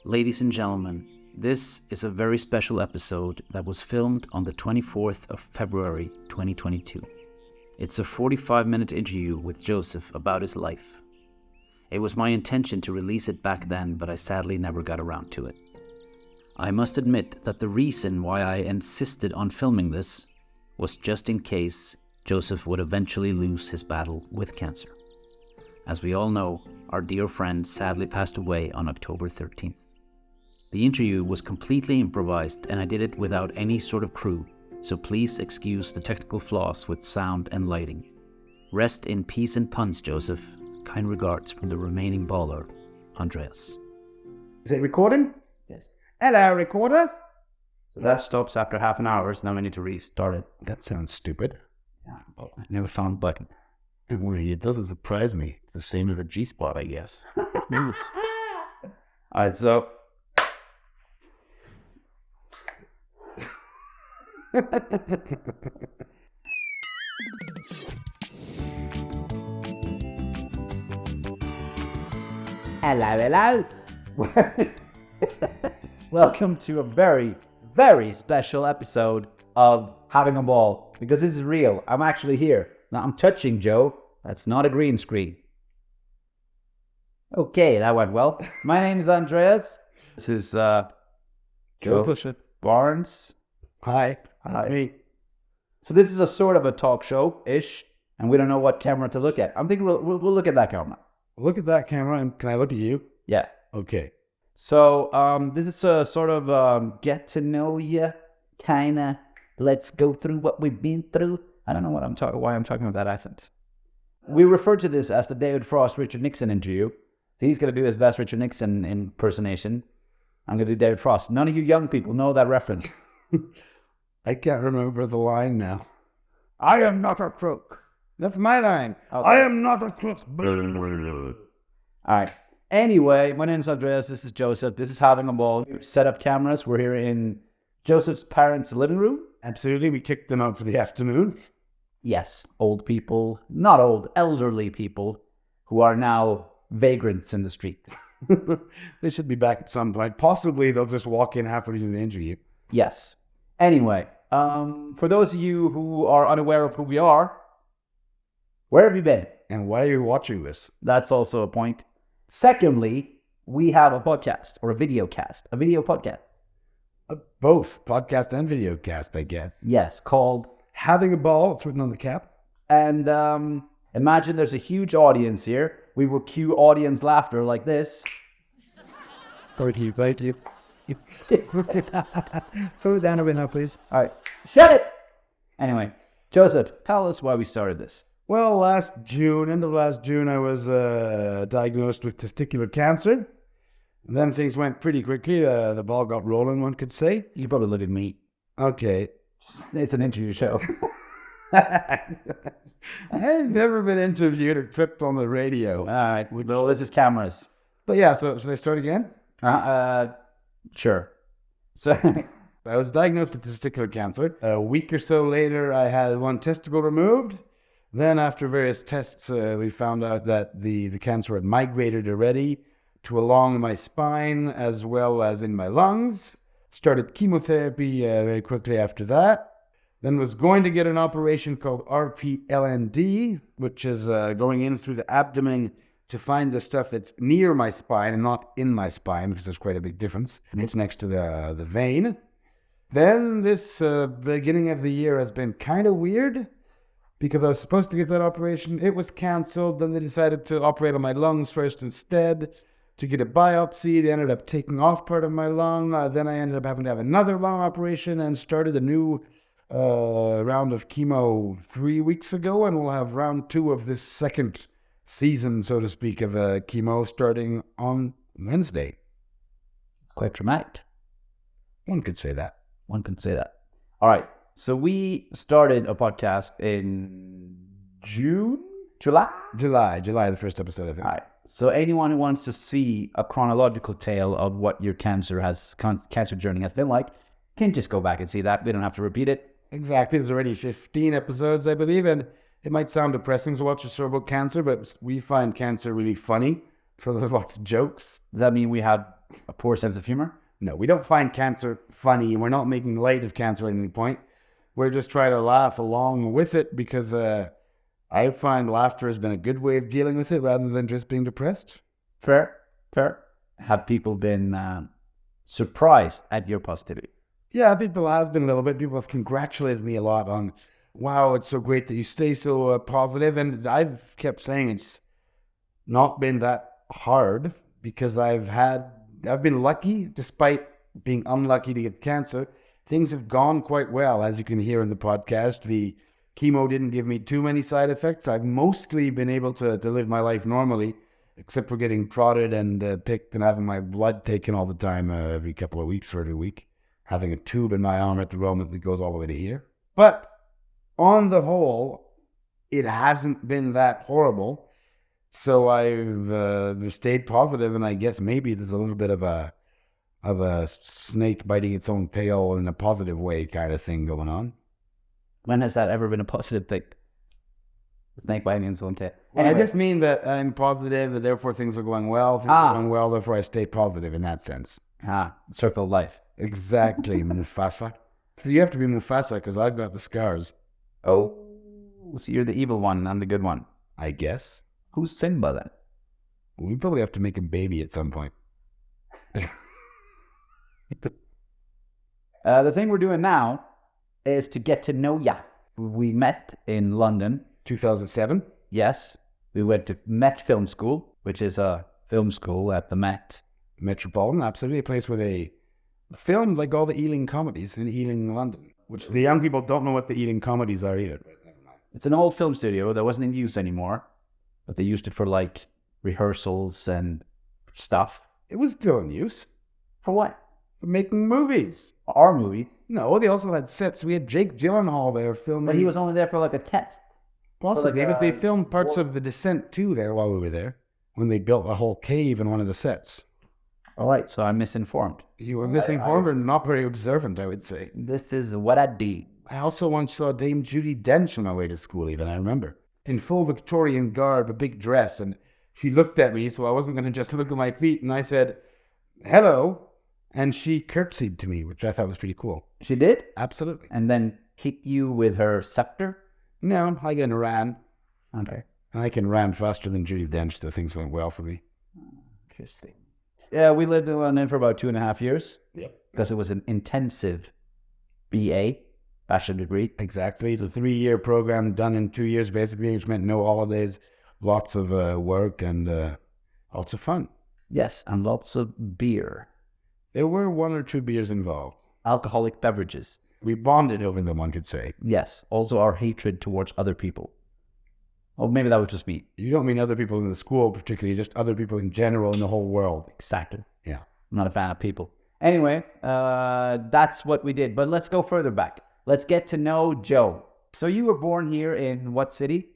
Ladies and gentlemen, this is a very special episode that was filmed on the 24th of February 2022. It's a 45-minute interview with Joseph about his life. It was my intention to release it back then, but I sadly never got around to it. I must admit that the reason why I insisted on filming this was just in case Joseph would eventually lose his battle with cancer. As we all know, our dear friend sadly passed away on October 13th. The interview was completely improvised and I did it without any sort of crew, so please excuse the technical flaws with sound and lighting. Rest in peace and puns, Joseph. Kind regards from the remaining baller, Andreas. Is it recording? Yes. Hello, recorder. So that stops after half an hour, so now we need to restart it. That sounds stupid. Yeah, but I never found a button. Don't worry, it doesn't surprise me. It's the same as a G-spot, I guess. Alright, so... Hello. Welcome to a very, very special episode of Having a Ball. Because this is real. I'm actually here. Now I'm touching Joe. That's not a green screen. Okay, that went well. My name is Andreas. This is Joseph Barnes. Hi, that's Hi. me. So this is a sort of a talk show-ish, and we don't know what camera to look at. I'm thinking we'll look at that camera. Look at that camera, and can I look at you? Yeah. Okay. So this is a sort of get to know you, kind of. Let's go through what we've been through. I don't know what why I'm talking about that accent. We refer to this as the David Frost Richard Nixon interview. He's going to do his best Richard Nixon impersonation. I'm going to do David Frost. None of you young people know that reference. I can't remember the line now. I am not a crook. That's my line. Oh, I am not a crook. All right. Anyway, my name is Andreas. This is Joseph. This is Having a Ball. We've set up cameras. We're here in Joseph's parents' living room. Absolutely, we kicked them out for the afternoon. Yes, old people, not old, elderly people who are now vagrants in the street. They should be back at some point. Possibly they'll just walk in halfway through the interview. Yes. Anyway, for those of you who are unaware of who we are, where have you been? And why are you watching this? That's also a point. Secondly, we have a podcast or a video podcast. Both podcast and video cast, I guess. Yes, called Having a Ball, it's written on the cap. And imagine there's a huge audience here. We will cue audience laughter like this. Thank you. Throw it down a bit now, please. All right. Shut it! Anyway, Joseph, tell us why we started this. Well, end of last June, I was diagnosed with testicular cancer. And then things went pretty quickly. The ball got rolling, one could say. You probably look at me. Okay. It's an interview show. I've never been interviewed except on the radio. All right. Well, this is cameras. But yeah, so should I start again? Sure. So I was diagnosed with testicular cancer. A week or so later, I had one testicle removed. Then after various tests, we found out that the cancer had migrated already to along my spine as well as in my lungs. Started chemotherapy very quickly after that. Then was going to get an operation called RPLND, which is going in through the abdomen to find the stuff that's near my spine and not in my spine, because there's quite a big difference. It's next to the vein. Then this beginning of the year has been kind of weird, because I was supposed to get that operation. It was canceled. Then they decided to operate on my lungs first instead. To get a biopsy, they ended up taking off part of my lung. Then I ended up having to have another lung operation and started a new round of chemo 3 weeks ago. And we'll have round 2 of this second season, so to speak, of chemo starting on Wednesday. it's quite traumatic. One could say that. All right. So we started a podcast in July, the first episode, I think. All right. So anyone who wants to see a chronological tale of what your cancer journey has been like can just go back and see that. We don't have to repeat it. Exactly. There's already 15 episodes, I believe, and it might sound depressing to watch a show about cancer, but we find cancer really funny. So there's lots of jokes. Does that mean we have A poor sense of humor? No, we don't find cancer funny. We're not making light of cancer at any point. We're just trying to laugh along with it because I find laughter has been a good way of dealing with it rather than just being depressed. Fair. Have people been surprised at your positivity? Yeah, people have been a little bit. People have congratulated me a lot on, wow, it's so great that you stay so positive. And I've kept saying it's not been that hard because I've been lucky despite being unlucky to get cancer. Things have gone quite well, as you can hear in the podcast. The chemo didn't give me too many side effects. I've mostly been able to live my life normally, except for getting prodded and picked and having my blood taken all the time every couple of weeks or every week. Having a tube in my arm at the moment that goes all the way to here. But on the whole, it hasn't been that horrible. So I've stayed positive, and I guess maybe there's a little bit of a snake biting its own tail in a positive way kind of thing going on. When has that ever been a positive thing? Snake biting its own tail. And I just mean that I'm positive, and therefore things are going well. Things are going well, therefore I stay positive in that sense. Circle of life. Exactly, Mufasa. So you have to be Mufasa because I've got the scars. Oh, so you're the evil one, I'm the good one. I guess. Who's Simba then? We probably have to make a baby at some point. The thing we're doing now is to get to know ya. We met in London. 2007? Yes. We went to Met Film School, which is a film school at the Met. Metropolitan, absolutely. A place where they filmed like all the Ealing comedies in Ealing, London. Which the young people don't know what the Ealing comedies are either. It's an old film studio that wasn't in use anymore. But they used it for like rehearsals and stuff. It was still in use. For what? For making movies. Our movies. No, they also had sets. We had Jake Gyllenhaal there filming. But he was only there for like a test. Possibly, but they filmed parts of The Descent too there while we were there. When they built a whole cave in one of the sets. All right, so I'm misinformed. You were misinformed and not very observant, I would say. This is what I do. I also once saw Dame Judi Dench on my way to school even, I remember. In full Victorian garb, a big dress, and she looked at me, so I wasn't going to just look at my feet, and I said, hello, and she curtsied to me, which I thought was pretty cool. She did? Absolutely. And then hit you with her scepter? No, I can ran. Okay. And I can ran faster than Judi Dench, so things went well for me. Interesting. Yeah, we lived in London for about 2.5 years. Yep. Because it was an intensive BA, bachelor degree. Exactly. It's a 3-year program done in 2 years, basically, which meant no holidays, lots of work, and lots of fun. Yes, and lots of beer. There were 1 or 2 beers involved. Alcoholic beverages. We bonded over them, one could say. Yes, also our hatred towards other people. Oh, maybe that was just me. You don't mean other people in the school particularly, just other people in general in the whole world. Exactly. Yeah. I'm not a fan of people. Anyway, that's what we did. But let's go further back. Let's get to know Joe. So you were born here in what city?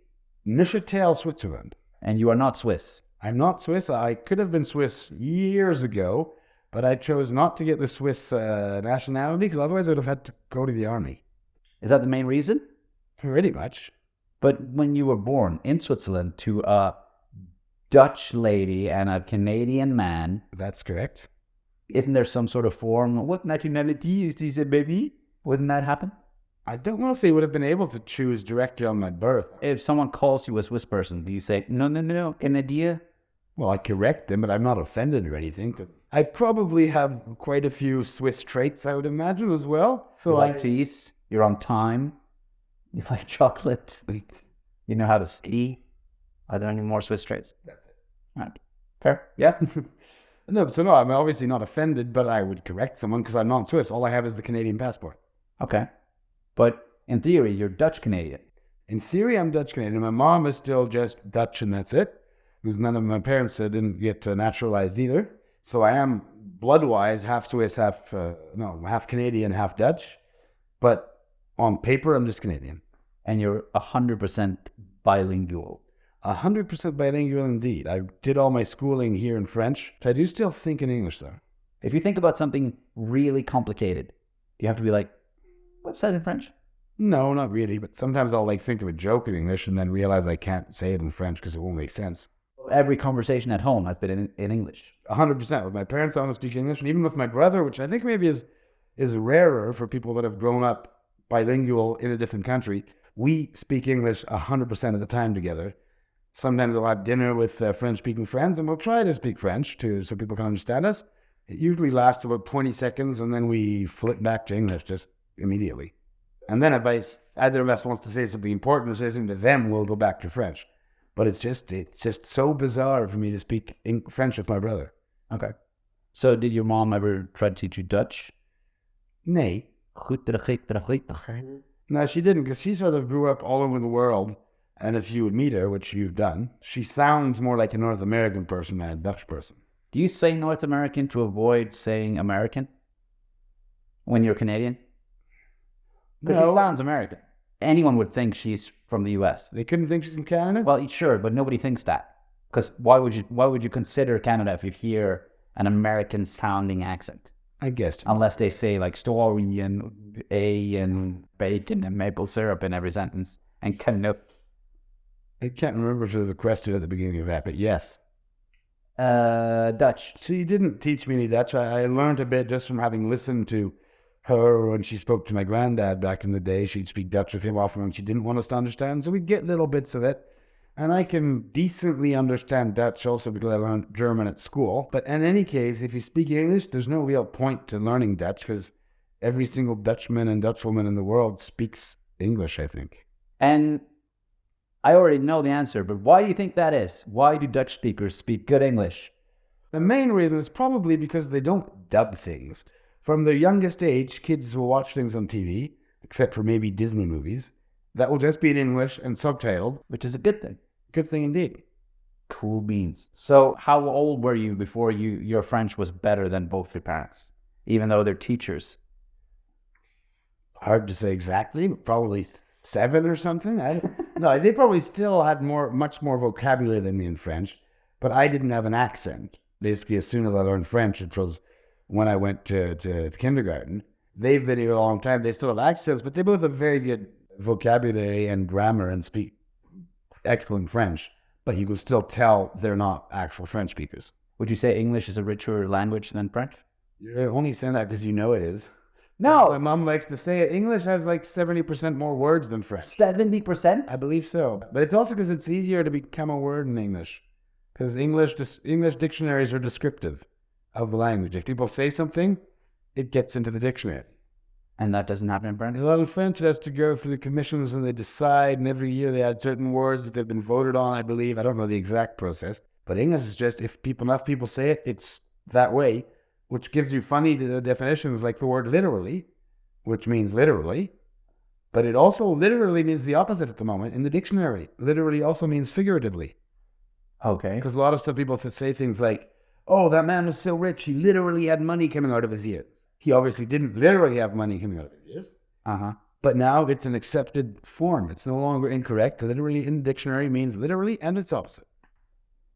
Neuchâtel, Switzerland. And you are not Swiss. I'm not Swiss. I could have been Swiss years ago, but I chose not to get the Swiss nationality because otherwise I would have had to go to the army. Is that the main reason? Pretty much. But when you were born in Switzerland to a Dutch lady and a Canadian man... That's correct. Isn't there some sort of form? What nationality is this, baby? Wouldn't that happen? I don't know if they would have been able to choose directly on my birth. If someone calls you a Swiss person, do you say, no, Canada? Well, I correct them, but I'm not offended or anything, because I probably have quite a few Swiss traits, I would imagine, as well. So you like cheese, you're on time, you like chocolate, you know how to ski. Are there any more Swiss traits? That's it. All right. Fair? Yeah. No, I'm obviously not offended, but I would correct someone because I'm not Swiss. All I have is the Canadian passport. Okay. But in theory, you're Dutch-Canadian. In theory, I'm Dutch-Canadian. My mom is still just Dutch and that's it. Because none of my parents didn't get naturalized either. So I am blood-wise half Swiss, half Canadian, half Dutch. But on paper, I'm just Canadian. And you're 100% bilingual. 100% bilingual indeed. I did all my schooling here in French. I do still think in English, though. If you think about something really complicated, you have to be like, what's that in French? No, not really. But sometimes I'll think of a joke in English and then realize I can't say it in French because it won't make sense. Every conversation at home has been in English. 100%. With my parents, I want to speak English, and even with my brother, which I think maybe is rarer for people that have grown up bilingual in a different country. We speak English 100% of the time together. Sometimes we'll have dinner with French-speaking friends, and we'll try to speak French so people can understand us. It usually lasts about 20 seconds, and then we flip back to English just immediately. And then if either of us wants to say something important or say something to them, we'll go back to French. But it's just so bizarre for me to speak French with my brother. Okay. So did your mom ever try to teach you Dutch? Nee. No, she didn't, because she sort of grew up all over the world. And if you would meet her, which you've done, she sounds more like a North American person than a Dutch person. Do you say North American to avoid saying American when you're Canadian? Because No. she sounds American. Anyone would think she's from the US. They couldn't think she's from Canada? Well, sure, but nobody thinks that. Because why would you consider Canada if you hear an American-sounding accent? I guess. Unless they say like story and A and bacon and maple syrup in every sentence and Canuck. I can't remember if there was a question at the beginning of that, but yes. Dutch. She didn't teach me any Dutch. I learned a bit just from having listened to her when she spoke to my granddad back in the day. She'd speak Dutch with him often when she didn't want us to understand. So we'd get little bits of it. And I can decently understand Dutch also because I learned German at school. But in any case, if you speak English, there's no real point to learning Dutch because every single Dutchman and Dutchwoman in the world speaks English, I think. And I already know the answer, but why do you think that is? Why do Dutch speakers speak good English? The main reason is probably because they don't dub things. From their youngest age, kids will watch things on TV, except for maybe Disney movies, that will just be in English and subtitled. Which is a good thing. Good thing indeed. Cool beans. So how old were you before your French was better than both your parents? Even though they're teachers. Hard to say exactly, but probably 7 or something. No, they probably still had much more vocabulary than me in French, but I didn't have an accent. Basically, as soon as I learned French, it was when I went to kindergarten. They've been here a long time. They still have accents, but they both have very good vocabulary and grammar and speak excellent French, but you can still tell they're not actual French speakers. Would you say English is a richer language than French? You're only saying that because you know it is. No. My mom likes to say it. English has like 70% more words than French. 70%? I believe so. But it's also because it's easier to become a word in English. Because English dictionaries are descriptive of the language. If people say something, it gets into the dictionary. And that doesn't happen in French? A lot of French has to go through the commissions and they decide, and every year they add certain words that they've been voted on, I believe. I don't know the exact process. But English is just, if enough people say it, it's that way, which gives you funny definitions like the word literally, which means literally. But it also literally means the opposite at the moment in the dictionary. Literally also means figuratively. Okay. Because a lot of people say things like, oh, that man was so rich, he literally had money coming out of his ears. He obviously didn't literally have money coming out of his ears. Uh-huh. But now it's an accepted form. It's no longer incorrect. Literally in the dictionary means literally and its opposite.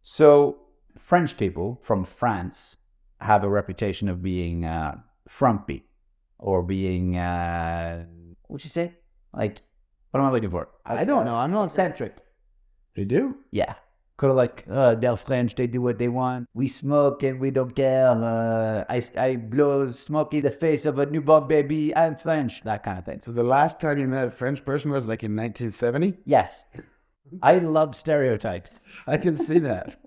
So French people from France have a reputation of being frumpy or being, what'd you say? Like, what am I looking for? I don't know. I'm not eccentric. They do? Yeah. Kind of like, they're French, they do what they want. We smoke and we don't care. I blow smoke in the face of a newborn baby. I'm French. That kind of thing. So the last time you met a French person was like in 1970? Yes. I love stereotypes. I can see that.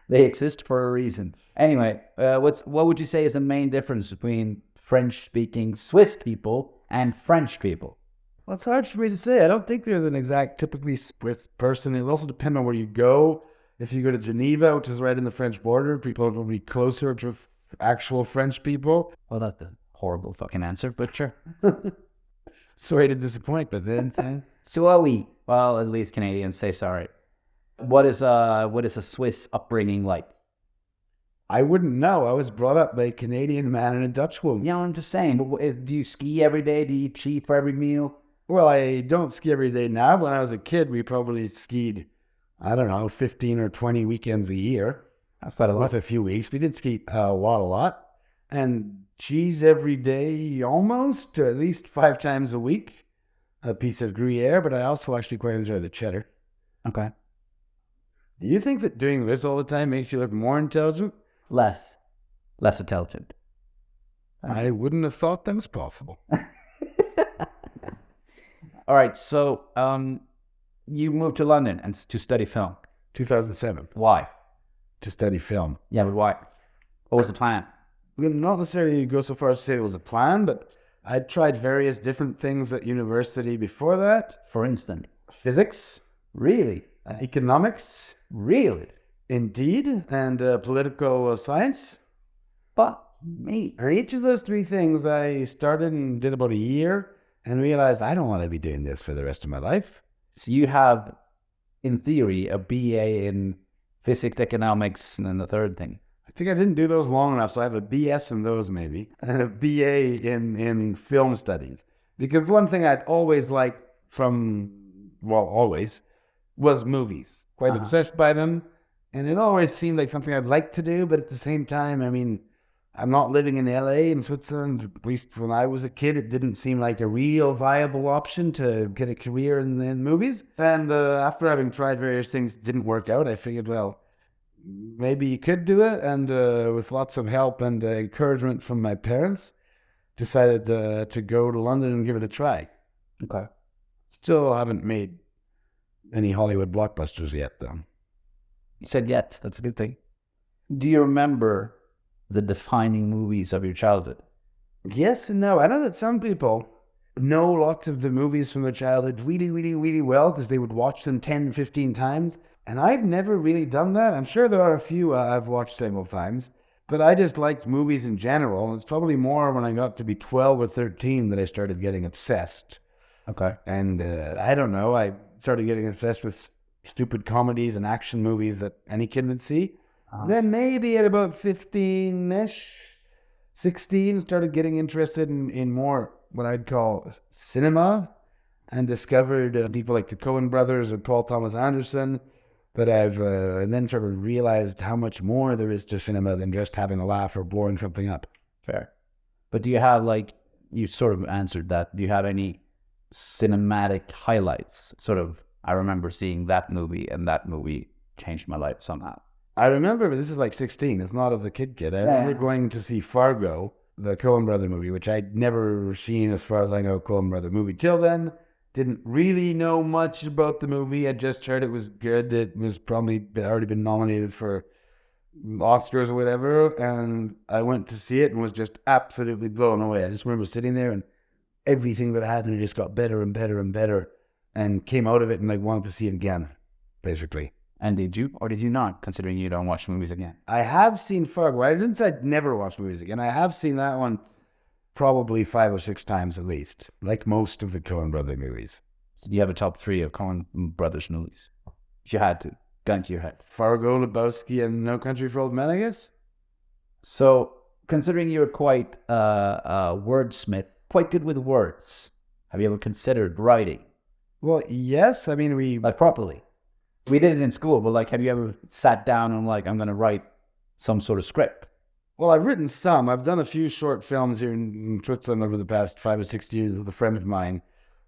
They exist for a reason. Anyway, what would you say is the main difference between French-speaking Swiss people and French people? Well, it's hard for me to say. I don't think there's an exact typically Swiss person. It will also depend on where you go. If you go to Geneva, which is right in the French border, people will be closer to actual French people. Well, that's a horrible fucking answer, but sure. Sorry to disappoint, but then... Sorry. Well, at least Canadians say sorry. What is a Swiss upbringing like? I wouldn't know. I was brought up by a Canadian man and a Dutch woman. Yeah, I'm just saying. But do you ski every day? Do you eat cheap for every meal? Well, I don't ski every day now. When I was a kid, we probably skied, 15 or 20 weekends a year. That's quite a lot. With a few weeks. We did ski a lot. And cheese every day almost, or at least 5 times a week. A piece of Gruyere, but I also actually quite enjoy the cheddar. Okay. Do you think that doing this all the time makes you look more intelligent? Less intelligent. I wouldn't have thought that was possible. All right, so you moved to London and to study film. 2007, Why? to study film. Yeah, but why? What was the plan? We not necessarily go so far as to say it was a plan, but I tried various different things at university before that. For instance. Physics, Really? economics, Really? indeed, and political science. Fuck me. And each of those three things I started and did about a year and realized I don't want to be doing this for the rest of my life. So you have, in theory, a BA in physics, economics, and then the third thing. I think I didn't do those long enough, so I have a BS in those maybe, and a BA in film studies. Because one thing I'd always liked always, was movies. Quite obsessed by them, and it always seemed like something I'd like to do, but at the same time, I mean, I'm not living in LA, in Switzerland. At least when I was a kid, it didn't seem like a real viable option to get a career in movies. And after having tried various things that didn't work out, I figured, well, maybe you could do it. And with lots of help and encouragement from my parents, decided to go to London and give it a try. Okay. Still haven't made any Hollywood blockbusters yet, though. You said yet. That's a good thing. Do you remember the defining movies of your childhood? Yes and no. I know that some people know lots of the movies from their childhood really, really, really well because they would watch them 10, 15 times. And I've never really done that. I'm sure there are a few I've watched several times. But I just liked movies in general. It's probably more when I got to be 12 or 13 that I started getting obsessed. Okay. And I don't know. I started getting obsessed with stupid comedies and action movies that any kid would see. Then maybe at about 15-ish, 16, started getting interested in more what I'd call cinema, and discovered people like the Coen brothers or Paul Thomas Anderson. But and then sort of realized how much more there is to cinema than just having a laugh or blowing something up. Fair. But do you have, like, you sort of answered that, do you have any cinematic highlights? Sort of, I remember seeing that movie and that movie changed my life somehow. I remember, but this is like 16. It's not as a kid. I remember going to see Fargo, the Coen brother movie, which I'd never seen, as far as I know, Coen brother movie till then. Didn't really know much about the movie. I just heard it was good. It was probably already been nominated for Oscars or whatever. And I went to see it and was just absolutely blown away. I just remember sitting there and everything that happened, it just got better and better and better. And came out of it and wanted to see it again, basically. And did you or did you not, considering you don't watch movies again? I have seen Fargo. I didn't say I'd never watch movies again. I have seen that one probably 5 or 6 times at least, like most of the Coen brother movies. So do you have a top 3 of Coen brothers movies? If you had to, gun to your head. Fargo, Lebowski, and No Country for Old Men, I guess. So, considering you're quite a wordsmith, quite good with words, have you ever considered writing? Well, yes. I mean, Like, properly? We did it in school, but, like, have you ever sat down and, like, I'm going to write some sort of script? Well, I've written some. I've done a few short films here in Switzerland over the past 5 or 6 years with a friend of mine,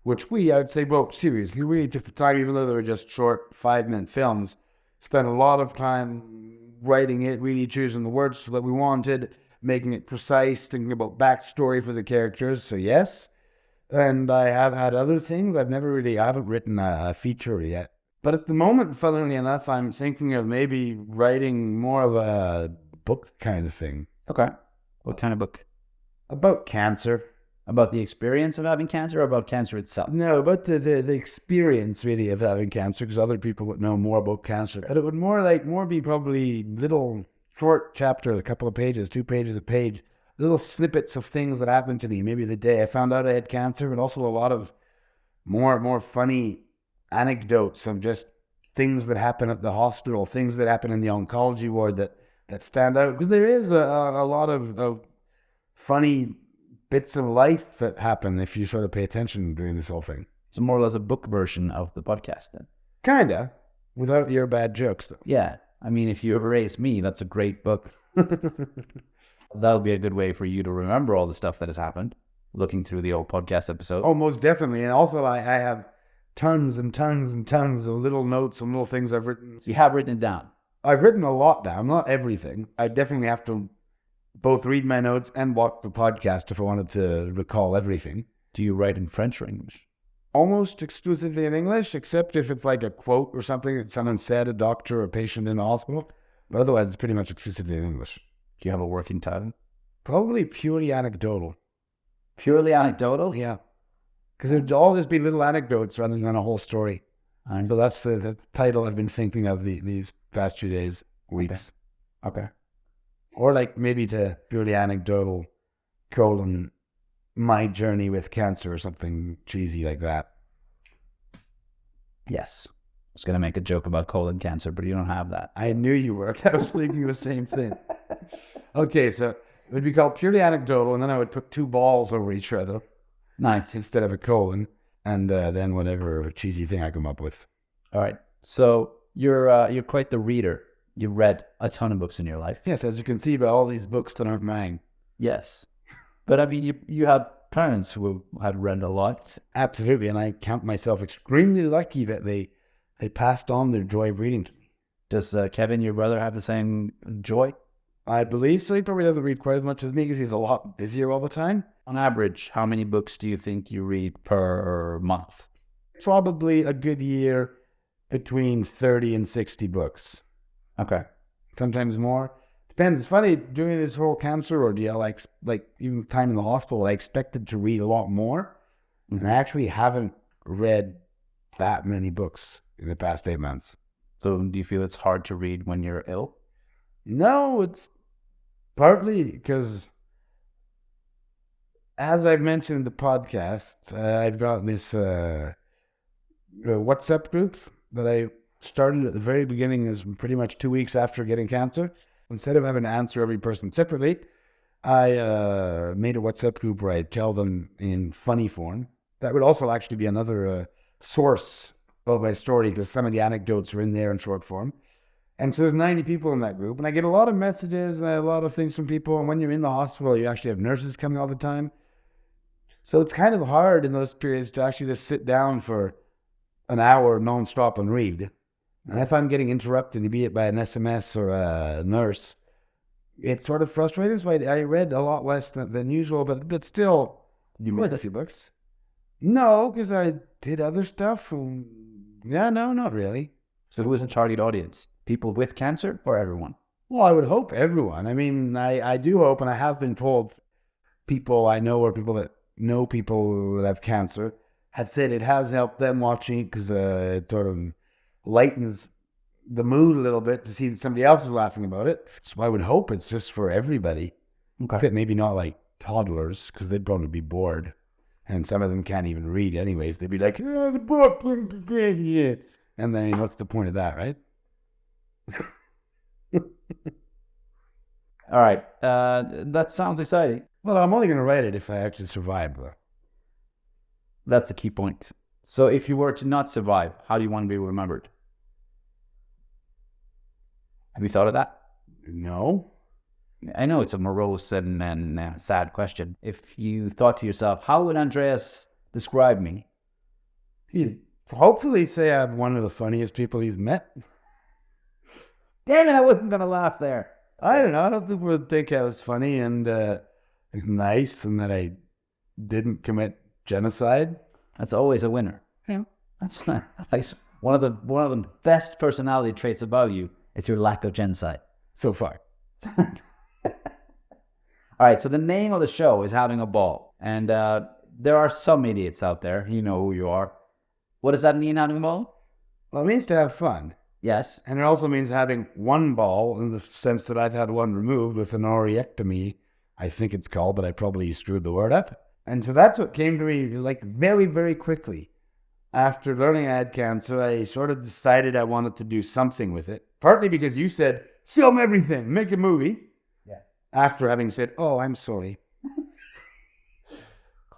which I would say, well, seriously, we took the time, even though they were just short 5-minute films, spent a lot of time writing it, really choosing the words that we wanted, making it precise, thinking about backstory for the characters. So yes, and I have had other things. I haven't written a feature yet. But at the moment, funnily enough, I'm thinking of maybe writing more of a book kind of thing. Okay. What kind of book? About cancer. About the experience of having cancer or about cancer itself? No, about the experience, really, of having cancer, because other people would know more about cancer. But it would more be probably little short chapters, a couple of pages, 2 pages a page, little snippets of things that happened to me. Maybe the day I found out I had cancer, but also a lot of more funny anecdotes of just things that happen at the hospital, things that happen in the oncology ward that stand out. Because there is a lot of funny bits of life that happen if you sort of pay attention during this whole thing. So more or less a book version of the podcast then? Kinda. Without your bad jokes, though. Yeah. I mean, if you erase me, that's a great book. That'll be a good way for you to remember all the stuff that has happened, looking through the old podcast episode. Oh, most definitely. And also, I have tons and tons and tons of little notes and little things I've written. You have written it down. I've written a lot down, not everything. I definitely have to both read my notes and watch the podcast if I wanted to recall everything. Do you write in French or English? Almost exclusively in English, except if it's like a quote or something that someone said, a doctor or a patient in the hospital. But otherwise, it's pretty much exclusively in English. Do you have a working title? Probably purely anecdotal. Purely anecdotal? Yeah. Because there'd always be little anecdotes rather than a whole story. And so that's the title I've been thinking of these past 2 days, weeks. Okay. Or like maybe to purely anecdotal, my journey with cancer or something cheesy like that. Yes. I was going to make a joke about colon cancer, but you don't have that. So. I knew you were. I was thinking the same thing. Okay, so it would be called purely anecdotal, and then I would put 2 balls over each other. Nice. Instead of a colon, and then whatever cheesy thing I come up with. All right. So you're quite the reader. You read a ton of books in your life. Yes, as you can see by all these books that aren't mine. Yes. But I mean, you had parents who had read a lot. Absolutely, and I count myself extremely lucky that they passed on their joy of reading to me. Does Kevin, your brother, have the same joy? I believe so. He probably doesn't read quite as much as me because he's a lot busier all the time. On average, how many books do you think you read per month? Probably a good year between 30 and 60 books. Okay. Sometimes more. Depends. It's funny, during this whole cancer ordeal, like even time in the hospital, I expected to read a lot more. And I actually haven't read that many books in the past 8 months. So do you feel it's hard to read when you're ill? No, it's partly because, as I've mentioned in the podcast, I've got this WhatsApp group that I started at the very beginning, is pretty much 2 weeks after getting cancer. Instead of having to answer every person separately, I made a WhatsApp group where I tell them in funny form. That would also actually be another source of my story, because some of the anecdotes are in there in short form. And so there's 90 people in that group, and I get a lot of messages and a lot of things from people. And when you're in the hospital, you actually have nurses coming all the time. So it's kind of hard in those periods to actually just sit down for an hour nonstop and read. And if I'm getting interrupted, be it by an SMS or a nurse, it's sort of frustrating. So I read a lot less than usual, but still. You missed a few books? No, because I did other stuff. Yeah, no, not really. So who is the target audience? People with cancer or everyone? Well, I would hope everyone. I mean, I do hope, and I have been told people I know or people that know people that have cancer have said it has helped them watching it, because it sort of lightens the mood a little bit to see that somebody else is laughing about it. So I would hope it's just for everybody. Okay. Maybe not like toddlers, because they'd probably be bored. And some of them can't even read anyways. They'd be like, the book. And then what's the point of that, right? All right. That sounds exciting. Well, I'm only going to write it if I actually survive, though. That's a key point. So if you were to not survive, how do you want to be remembered? Have you thought of that? No. I know it's a morose and sad question. If you thought to yourself, how would Andreas describe me? He'd hopefully say I'm one of the funniest people he's met. Damn it, I wasn't going to laugh there. I don't know. I don't think people would think I was funny and nice, and that I didn't commit genocide. That's always a winner. Yeah. That's nice. One of the best personality traits about you is your lack of genocide. So far. All right, so the name of the show is Having a Ball. And there are some idiots out there. You know who you are. What does that mean, having a ball? Well, it means to have fun. Yes. And it also means having one ball, in the sense that I've had one removed with an oreectomy, I think it's called, but I probably screwed the word up. And so that's what came to me like very, very quickly. After learning I had cancer, I sort of decided I wanted to do something with it. Partly because you said, film everything, make a movie. Yeah. After having said, oh, I'm sorry.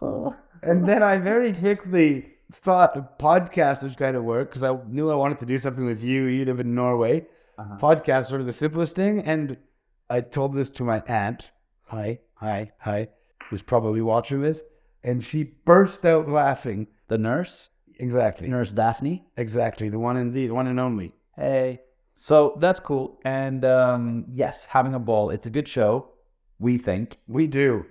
And then I very quickly thought a podcast was going to work, because I knew I wanted to do something with you. You live in Norway. Podcast sort of the simplest thing. And I told this to my aunt. Hi. Who's probably watching this. And she burst out laughing. The nurse? Exactly. Nurse Daphne. Exactly. The one indeed. The one and only. Hey. So that's cool. And yes, having a ball. It's a good show, we think. We do.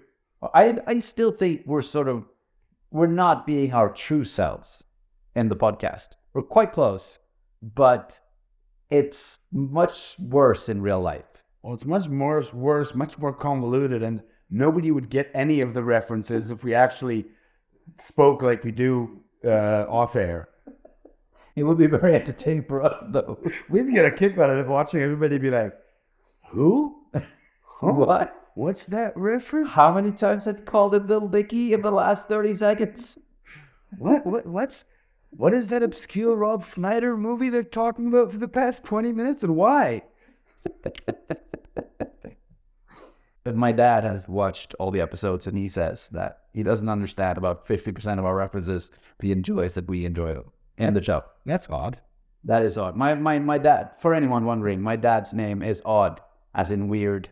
I still think we're not being our true selves in the podcast. We're quite close, but it's much worse in real life. Well, it's much more worse, much more convoluted, and nobody would get any of the references if we actually spoke like we do off air. It would be very entertaining for us, though. We'd get a kick out of it watching everybody be like, who? Huh? What? What's that reference? How many times have you called him Little Dicky in the last 30 seconds? What is that obscure Rob Schneider movie they're talking about for the past 20 minutes, and why? But my dad has watched all the episodes, and he says that he doesn't understand about 50% of our references, but he enjoys that we enjoy them in the show. That's odd. That is odd. My dad, for anyone wondering, my dad's name is Odd, as in weird,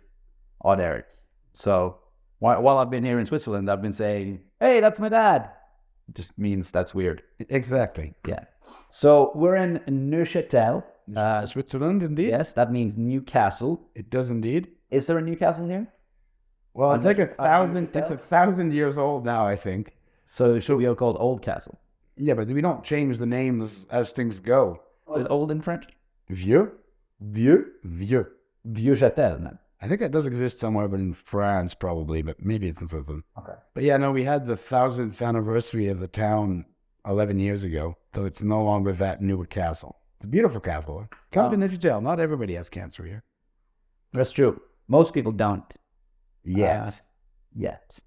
Odd Eric. So while I've been here in Switzerland, I've been saying, hey, that's my dad. It just means that's weird. Exactly. Yeah. So we're in Neuchâtel. Switzerland, indeed. Yes, that means Newcastle. It does indeed. Is there a Newcastle here? Well, it's like 1,000. It's 1,000 years old now, I think. So it should be called Old Castle. Yeah, but we don't change the names as things go. Is old in French? Vieux? Vieux? Vieux. Vieux-Châtel, no? I think that does exist somewhere, but in France probably, but maybe it's in Switzerland. Okay. But yeah, no, we had the 1,000th anniversary of the town 11 years ago, so it's no longer that new castle. It's a beautiful castle. Come to Neuchâtel. Not everybody has cancer here. That's true. Most people don't. Yet. Yet.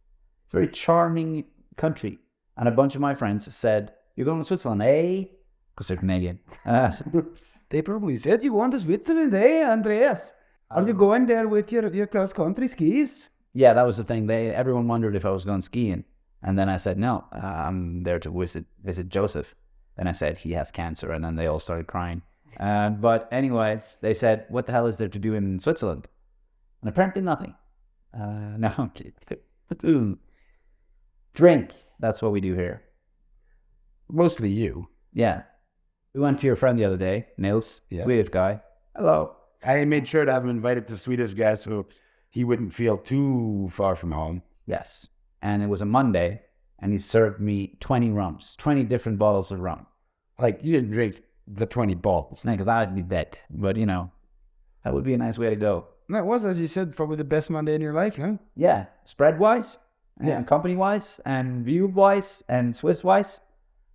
Very charming country. And a bunch of my friends said, you're going to Switzerland, eh? Because they're Canadian. They probably said, you want to Switzerland, eh, Andreas? Are you going there with your cross-country skis? Yeah, that was the thing. Everyone wondered if I was going skiing. And then I said, no, I'm there to visit Joseph. Then I said, he has cancer. And then they all started crying. But anyway, they said, what the hell is there to do in Switzerland? And apparently nothing. No. Drink. That's what we do here. Mostly you. Yeah. We went to your friend the other day, Nils, Swedish guy. Hello. I made sure to have him invited to Swedish guys so he wouldn't feel too far from home. Yes. And it was a Monday, and he served me 20 rums, 20 different bottles of rum. Like, you didn't drink the 20 bottles. No, because I'd be dead. But, that would be a nice way to go. That was, as you said, probably the best Monday in your life, no? Yeah. Spread-wise, and company-wise, and view-wise, and Swiss-wise,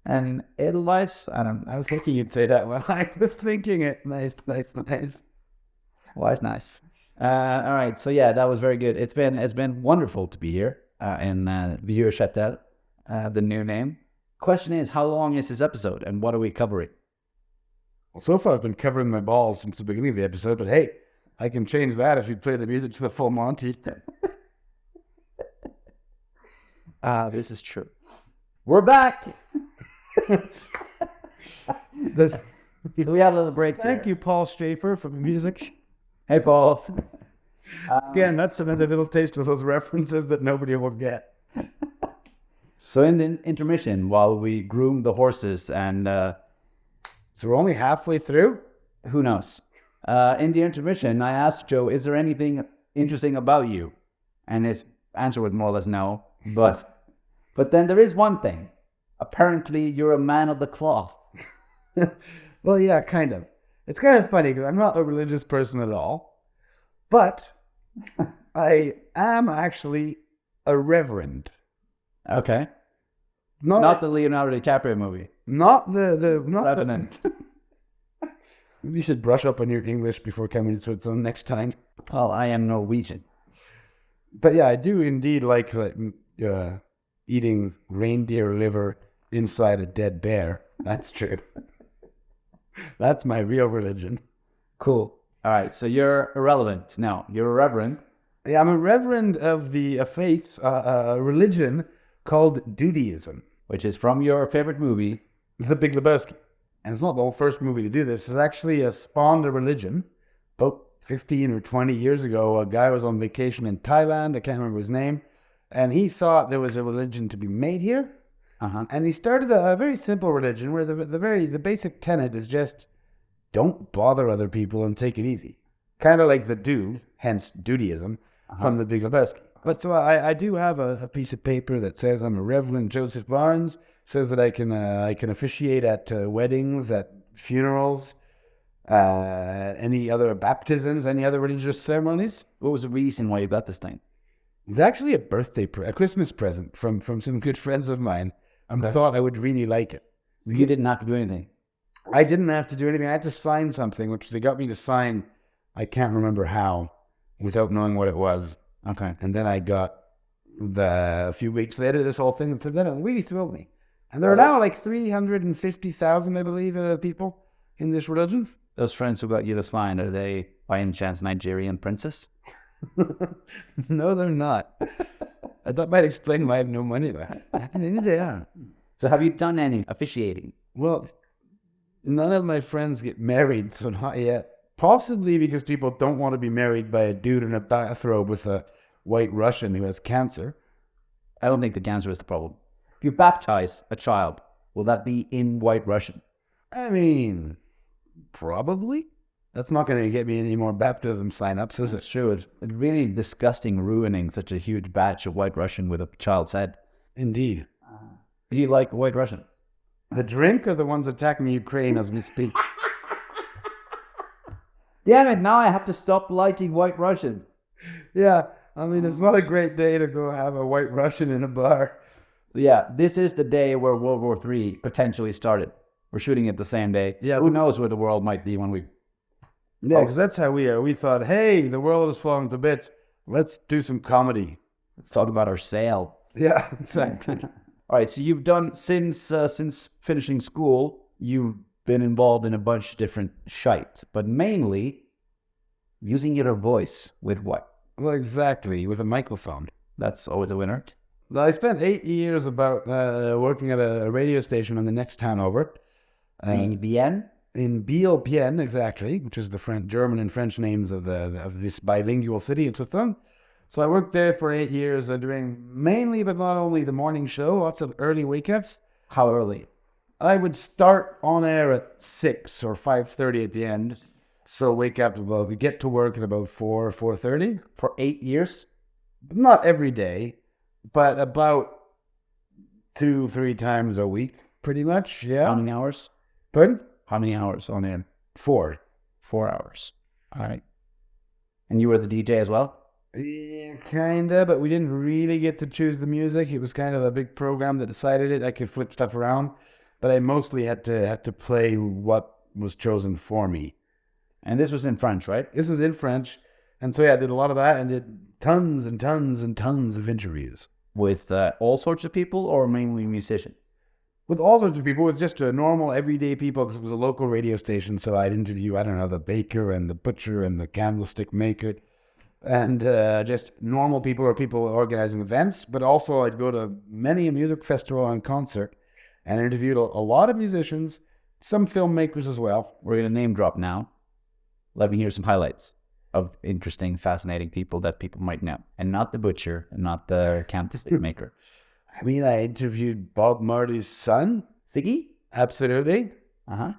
and Edelweiss. I was thinking you'd say that one. I was thinking it. Nice. Well, it's nice. All right. So yeah, that was very good. It's been wonderful to be here in Vieux-Châtel, the new name. Question is, how long is this episode, and what are we covering? Well, so far I've been covering my balls since the beginning of the episode, but hey, I can change that if you play the music to the full Monty. This is true. We're back. So we had a little break. Thank you, Paul Schaefer, for the music. Hey, Paul. Again, that's another little taste of those references that nobody will get. So in the intermission, while we groomed the horses and... So we're only halfway through? Who knows? In the intermission, I asked Joe, is there anything interesting about you? And his answer was more or less no. But then there is one thing. Apparently, you're a man of the cloth. Well, yeah, kind of. It's kind of funny because I'm not a religious person at all. But I am actually a reverend. Okay. Not the Leonardo DiCaprio movie. Not the Lieutenant. You should brush up on your English before coming to Switzerland next time. Well, I am Norwegian. But yeah, I do indeed like eating reindeer liver inside a dead bear. That's true. That's my real religion. Cool. All right, so you're irrelevant. No, you're a reverend. Yeah, I'm a reverend of the faith, a religion called Judaism. Which is from your favorite movie, The Big Lebowski. And it's not the first movie to do this. It's actually spawned a religion. About 15 or 20 years ago, a guy was on vacation in Thailand. I can't remember his name. And he thought there was a religion to be made here. And he started a very simple religion where the basic tenet is just don't bother other people and take it easy. Kind of like the dude, hence Dudeism, from the Big Lebowski. But so I do have a piece of paper that says I'm a Reverend Joseph Barnes, says that I can officiate at weddings, at funerals, any other baptisms, any other religious ceremonies. What was the reason why you got this thing? It's actually a Christmas present from some good friends of mine. I thought I would really like it. So you didn't have to do anything? I didn't have to do anything. I had to sign something, which they got me to sign, I can't remember how, without knowing what it was. Okay. And then I got a few weeks later this whole thing, and so then it really thrilled me. And there are now like 350,000, I believe, people in this religion. Those friends who got you to sign, are they by any chance Nigerian princes? No, they're not. That might explain why I have no money left. Maybe they are. So have you done any officiating? Well, none of my friends get married, so not yet. Possibly because people don't want to be married by a dude in a bathrobe with a white Russian who has cancer. I don't think the cancer is the problem. If you baptize a child, will that be in White Russian? I mean, probably. That's not going to get me any more baptism sign-ups, is it? It's true. It's really disgusting ruining such a huge batch of White Russian with a child's head. Indeed. Do you like White Russians? The drink or the ones attacking Ukraine as we speak? Damn it, now I have to stop liking White Russians. Yeah, I mean, it's not a great day to go have a White Russian in a bar. So yeah, this is the day where World War III potentially started. We're shooting it the same day. Yeah, Who knows where the world might be when we... Yeah, because that's how we are. We thought, hey, the world is falling to bits. Let's do some comedy. Let's talk about ourselves. Yeah, exactly. All right, so you've done, since finishing school, you've been involved in a bunch of different shite, but mainly using your voice with what? Well, exactly, with a microphone. That's always a winner. I spent 8 years working at a radio station in the next town over. In Vienna? In Biel-Bien, exactly, which is the German and French names of this bilingual city in Switzerland. So I worked there for 8 years, doing mainly, but not only, the morning show, lots of early wake-ups. How early? I would start on air at 6 or 5:30 at the end. So wake up we get to work at about 4:30. For 8 years? Not every day, but about 2-3 times a week, pretty much, yeah. How many hours? Pardon? How many hours on air? 4. 4 hours. All right. And you were the DJ as well? Yeah, kinda, but we didn't really get to choose the music. It was kind of a big program that decided it. I could flip stuff around, but I mostly had to play what was chosen for me. And this was in French, right? This was in French, and so yeah, I did a lot of that and did tons and tons and tons of interviews. With all sorts of people or mainly musicians? With all sorts of people, with just normal, everyday people, because it was a local radio station, so I'd interview, I don't know, the baker and the butcher and the candlestick maker, and just normal people or people organizing events, but also I'd go to many a music festival and concert and interviewed a lot of musicians, some filmmakers as well. We're going to name drop now. Let me hear some highlights of interesting, fascinating people that people might know. And not the butcher, and not the candlestick maker. I mean, I interviewed Bob Marley's son. Ziggy? Absolutely. Uh-huh.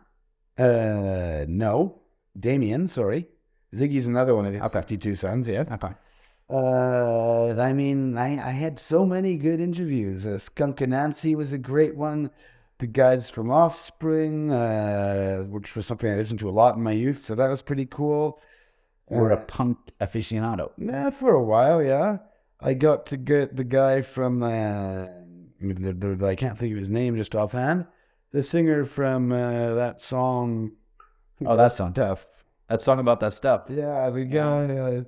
No. Damien, sorry. Ziggy's another one of his 52 sons, yes. Okay. I mean, I had so many good interviews. Skunk and Nancy was a great one. The guys from Offspring, which was something I listened to a lot in my youth, so that was pretty cool. We're a punk aficionado. Yeah, for a while, yeah. I got to get the guy from, I can't think of his name just offhand, the singer from that song. Oh, that song. Stuff. That song about that stuff. Yeah, the guy.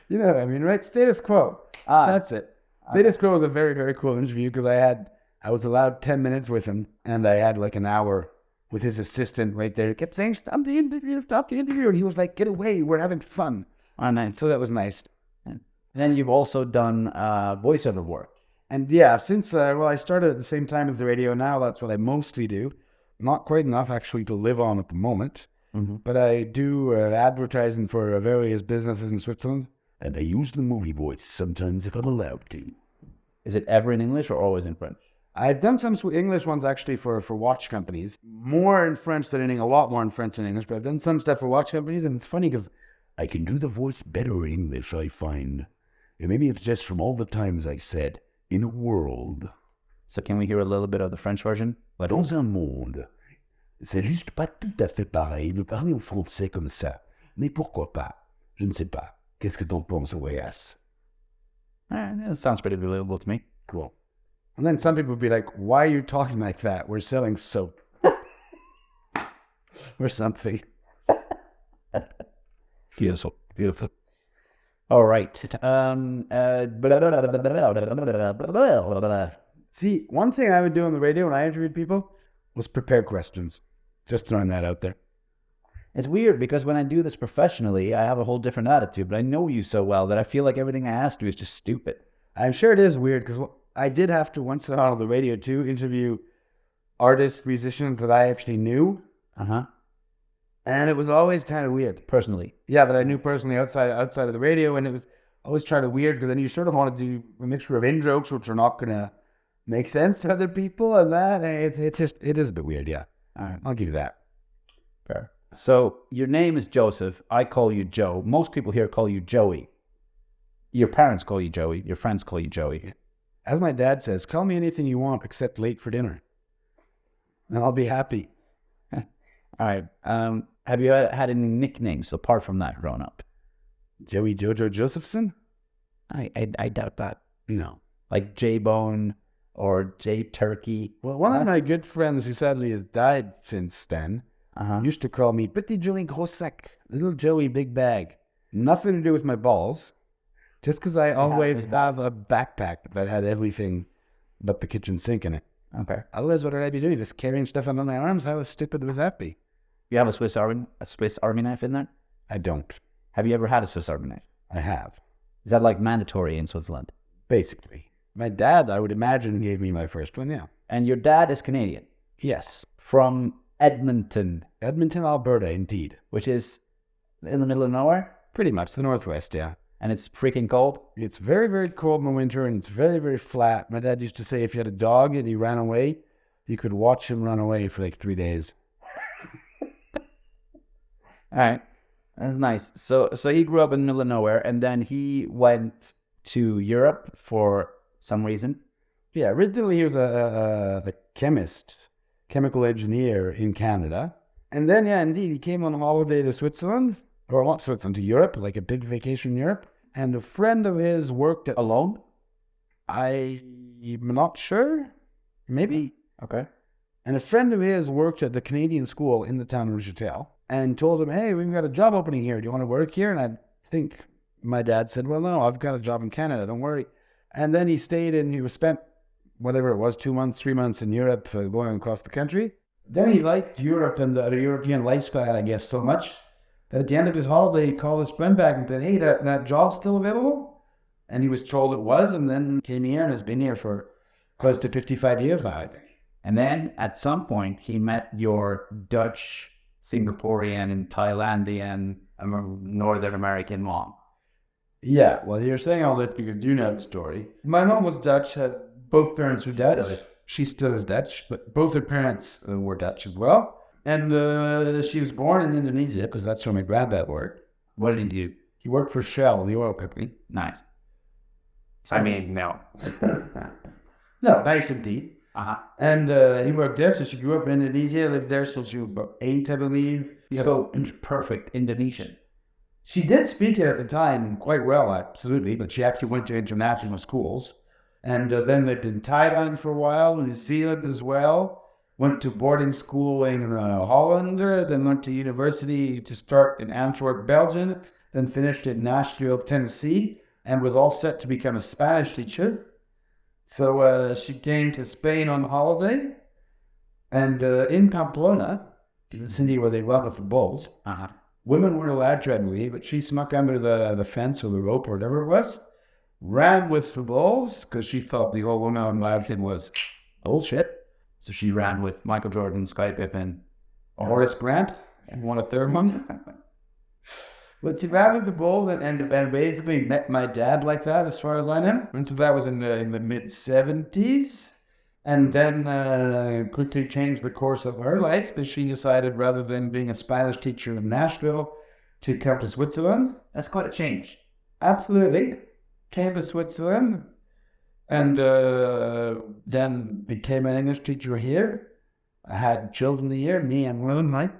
You know what I mean, right? Status Quo. That's it. Status Quo was a very, very cool interview because I was allowed 10 minutes with him, and I had like an hour with his assistant right there. He kept saying, stop the interview. And he was like, get away, we're having fun. Oh, nice. So that was nice. Nice. And then you've also done voiceover work. And yeah, since, I started at the same time as the radio now, that's what I mostly do. Not quite enough actually to live on at the moment. Mm-hmm. But I do advertising for various businesses in Switzerland. And I use the movie voice sometimes if I'm allowed to. Is it ever in English or always in French? I've done some English ones actually for watch companies. More in French than anything, a lot more in French than English, but I've done some stuff for watch companies, and it's funny because I can do the voice better in English, I find. And maybe it's just from all the times I said, in a world. So can we hear a little bit of the French version? Dans un monde, c'est juste pas tout à fait pareil de parler en français comme ça. Mais pourquoi pas? Je ne sais pas. Qu'est-ce que t'en penses, Andreas? That sounds pretty believable to me. Cool. And then some people would be like, why are you talking like that? We're selling soap. Or something. Beautiful. Beautiful. All right. See, one thing I would do on the radio when I interviewed people was prepare questions. Just throwing that out there. It's weird because when I do this professionally, I have a whole different attitude, but I know you so well that I feel like everything I ask you is just stupid. I'm sure it is weird because I did have to once in a while on the radio too interview artists, musicians that I actually knew. Uh-huh. And it was always kind of weird. Personally. Yeah, that I knew personally outside of the radio, and it was always kind of weird because then you sort of want to do a mixture of in-jokes which are not going to make sense to other people, and that, and it is a bit weird, yeah. All right. I'll give you that. Fair. So your name is Joseph. I call you Joe. Most people here call you Joey. Your parents call you Joey. Your friends call you Joey. As my dad says, call me anything you want except late for dinner. And I'll be happy. All right. Have you had any nicknames apart from that growing up? Joey Jojo Josephson? I doubt that. No. Like J-Bone or J-Turkey. Well, one of my good friends who sadly has died since then used to call me Petit Joey Gros Sac, Little Joey Big Bag. Nothing to do with my balls. Just because I always have a backpack that had everything but the kitchen sink in it. Okay. Otherwise, what would I be doing? Just carrying stuff under my arms? How stupid would that be? You have a Swiss Army knife in there? I don't. Have you ever had a Swiss Army knife? I have. Is that like mandatory in Switzerland? Basically. My dad, I would imagine, gave me my first one, yeah. And your dad is Canadian? Yes. From Edmonton? Edmonton, Alberta, indeed. Which is in the middle of nowhere? Pretty much, the northwest, yeah. And it's freaking cold? It's very, very cold in the winter, and it's very, very flat. My dad used to say if you had a dog and he ran away, you could watch him run away for like 3 days. All right. That's nice. So he grew up in the middle of nowhere, and then he went to Europe for some reason. Yeah, originally he was a chemist, chemical engineer in Canada. And then, yeah, indeed, he came on holiday to Switzerland, or not Switzerland, to Europe, like a big vacation in Europe. And a friend of his worked at... Alone? I'm not sure. Maybe. Okay. And a friend of his worked at the Canadian school in the town of Neuchâtel and told him, hey, we've got a job opening here. Do you want to work here? And I think my dad said, well, no, I've got a job in Canada. Don't worry. And then he stayed and he was spent, whatever it was, 2 months, 3 months in Europe, going across the country. Then he liked Europe and the European lifestyle, I guess, so much that at the end of his holiday, he called his friend back and said, hey, that job's still available? And he was told it was, and then came here and has been here for close to 55 years now, I think. And then at some point, he met your Dutch, Singaporean, and Thailandian, Northern American mom. Yeah, well, you're saying all this because you know the story. My mom was Dutch, had both parents were Dutch. She still is Dutch, but both her parents were Dutch as well. And she was born in Indonesia because that's where my granddad worked. What did he do? He worked for Shell, the oil company. Nice. I mean, no. No, nice indeed. Uh-huh. And he worked there, so she grew up in Indonesia, lived there till she was about 8, I believe. So, perfect Indonesian. She did speak it at the time quite well, absolutely, but she actually went to international schools. And then lived in Thailand for a while, New Zealand as well. Went to boarding school in Holland, then went to university to start in Antwerp, Belgium, then finished in Nashville, Tennessee, and was all set to become a Spanish teacher. So she came to Spain on holiday, and in Pamplona, the city where they run for bulls, women weren't allowed to, I believe, but she snuck under the fence or the rope or whatever it was, ran with the bulls, because she thought the whole woman allowed thing was bullshit. So she ran with Michael Jordan, Scottie Pippen, Horace Grant, and won a third one. But to have the balls and basically met my dad like that, as far as I know. And so that was in the mid-70s. And then quickly changed the course of her life, that she decided, rather than being a Spanish teacher in Nashville, to come to Switzerland. That's quite a change. Absolutely. Came to Switzerland and then became an English teacher here. I had children here, me and one, Mike.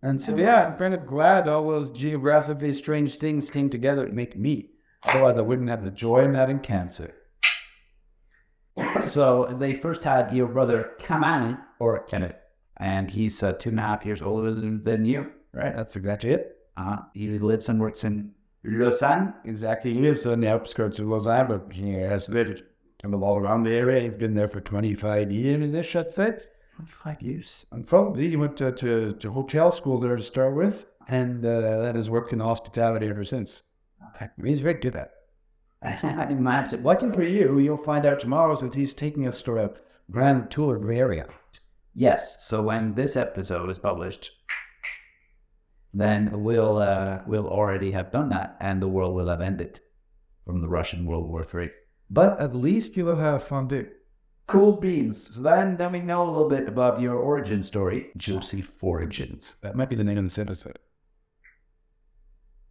And so, yeah, I'm kind of glad all those geographically strange things came together to make me. Otherwise, I wouldn't have the joy in having cancer. So they first had your brother Kamani, or Kenneth, and he's 2.5 years older than you, right? That's exactly it. He lives and works in Lausanne. Exactly. He lives on the outskirts of Lausanne, but he has lived all around the area. He's been there for 25 years, I'd say. 25 years. And probably he went to hotel school there to start with, and that has worked in hospitality ever since. He's very good at it. I imagine. Lucky for you, you'll find out tomorrow that he's taking us to a grand tour of the area. Yes. So when this episode is published, then we'll already have done that, and the world will have ended from the Russian World War III. But at least you will have fun too. Cool beans. So then we know a little bit about your origin story. Juicy Origins. That might be the name of this episode.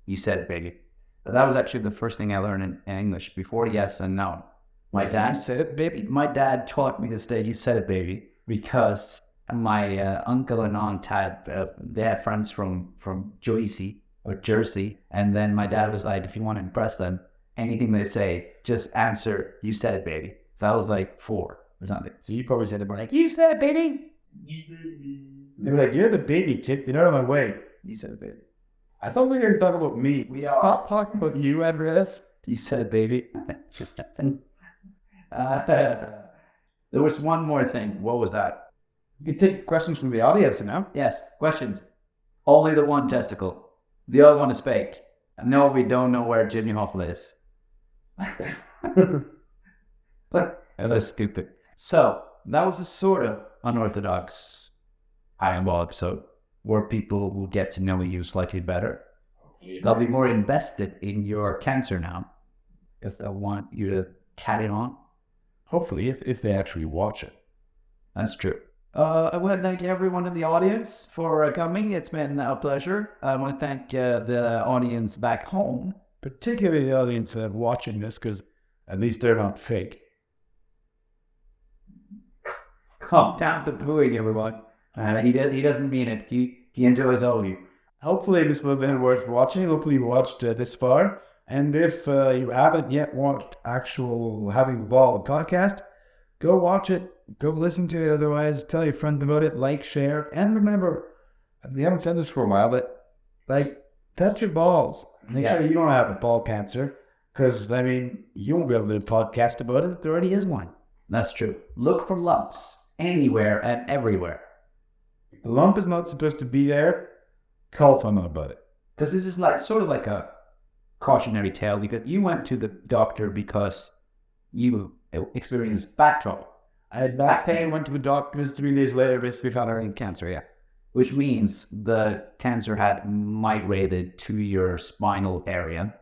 You said it, baby. That was actually the first thing I learned in English before yes and no. My dad said it, baby. My dad taught me to say "you said it, baby" because my uncle and aunt they had friends from Jersey, and then my dad was like, if you want to impress them, anything they say, just answer "you said it, baby." So I was like 4 or something. So you probably said it more like, "You said it, baby." They were like, "You're the baby kid. Get out of my way." You said it, baby. I thought we were talking about me. We are. Stop talking about you, Andreas. You said it, baby. There was one more thing. What was that? You can take questions from the audience now. Yes, questions. Only the one testicle. The other one is fake. No, we don't know where Jimmy Hoffman is. But that's stupid. So, that was a sort of unorthodox Ironball episode where people will get to know you slightly better. They'll be more invested in your cancer now if they want you to carry it on. Hopefully, if they actually watch it. That's true. I want to thank everyone in the audience for coming. It's been a pleasure. I want to thank the audience back home. Particularly the audience watching this, because at least they're not fake. Calm down the booing, everyone. He doesn't mean it. He enjoys all of you. Hopefully this will have been worth watching. Hopefully you watched this far. And if you haven't yet watched actual Having a Ball podcast, go watch it. Go listen to it. Otherwise, tell your friends about it. Like, share. And remember, we haven't said this for a while, but touch your balls. Make sure you don't have a ball cancer. Because, you won't be able to do a podcast about it. There already is one. That's true. Look for lumps anywhere and everywhere. If the lump is not supposed to be there, call someone about it. Because this is sort of like a cautionary tale, because you went to the doctor because you experienced back trouble. I had back pain, went to the doctors 3 days later, basically found out I had cancer, yeah. Which means the cancer had migrated to your spinal area.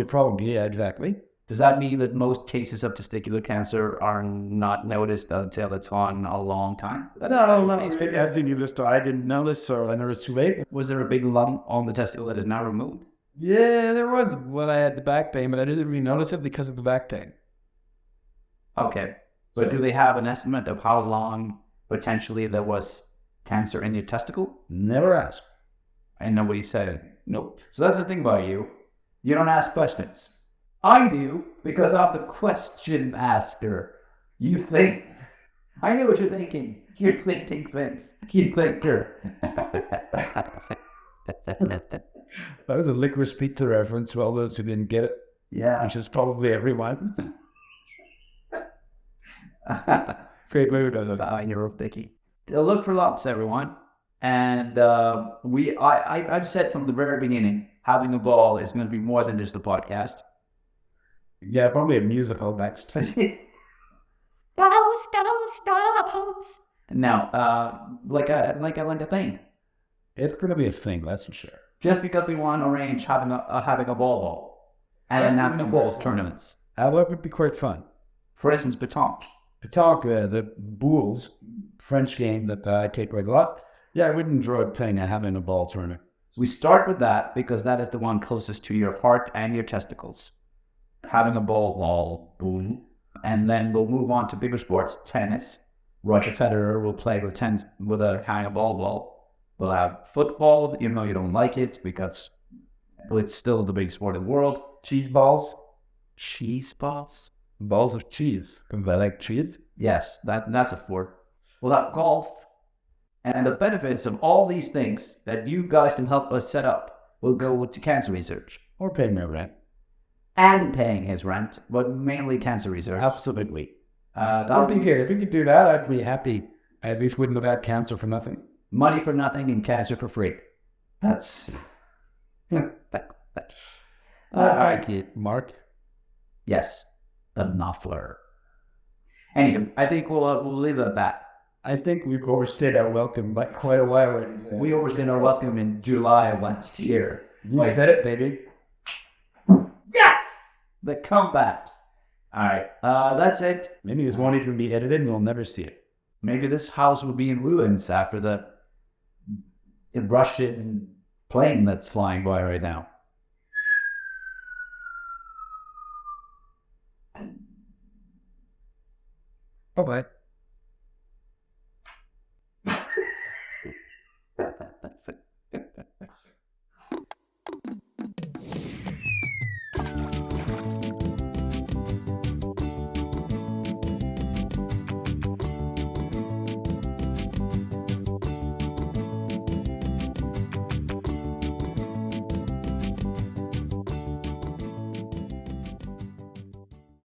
Probably, yeah, exactly. Does that mean that most cases of testicular cancer are not noticed until it's on a long time? No. I think I didn't notice, or I noticed too late. Was there a big lump on the testicle that is now removed? Yeah, there was when I had the back pain, but I didn't really notice it because of the back pain. Okay. But do they have an estimate of how long potentially there was cancer in your testicle? Never asked. And nobody said it. Nope. So that's the thing about you. You don't ask questions. I do, because I'm the question asker. You think. I know what you're thinking. You're thinking things. You thinker. That was a licorice pizza reference to all those who didn't get it. Yeah. Which is probably everyone. Great mood of the you're thinking. Look for lumps, everyone. And I've said from the very beginning, Having a Ball is going to be more than just a podcast. Yeah, probably a musical next. Now, like a thing. It's going to be a thing, that's for sure. just because we want to arrange having a ball and having a ball tournaments. That would be quite fun. For instance, pétanque. Pétanque, the boules, French game that I take quite a lot. Yeah, I would enjoy playing and having a ball tournament. We start with that because that is the one closest to your heart and your testicles. Having a ball, boom. And then we'll move on to bigger sports, tennis. Roger Federer will play with tennis with a hang a ball. We'll have football, even though you don't like it because it's still the biggest sport in the world. Cheese balls? Cheese balls? Balls of cheese. Because I like cheese. Yes, that's a sport. We'll have golf. And the benefits of all these things that you guys can help us set up will go to cancer research. Or paying no rent. And paying his rent, but mainly cancer research. Absolutely. That'll be good. If we could do that, I'd be happy. I at least wouldn't have had cancer for nothing. Money for nothing and cancer for free. That's... Thank you, Mark. Yes, the Knopfler. Anyway, I think we'll leave it at that. I think we've overstayed our welcome by quite a while. We overstayed our welcome in July of last year. You said it, baby. Yes! The comeback. All right, that's it. Maybe this won't even be edited and we'll never see it. Maybe this house will be in ruins after the Russian plane that's flying by right now. Bye-bye.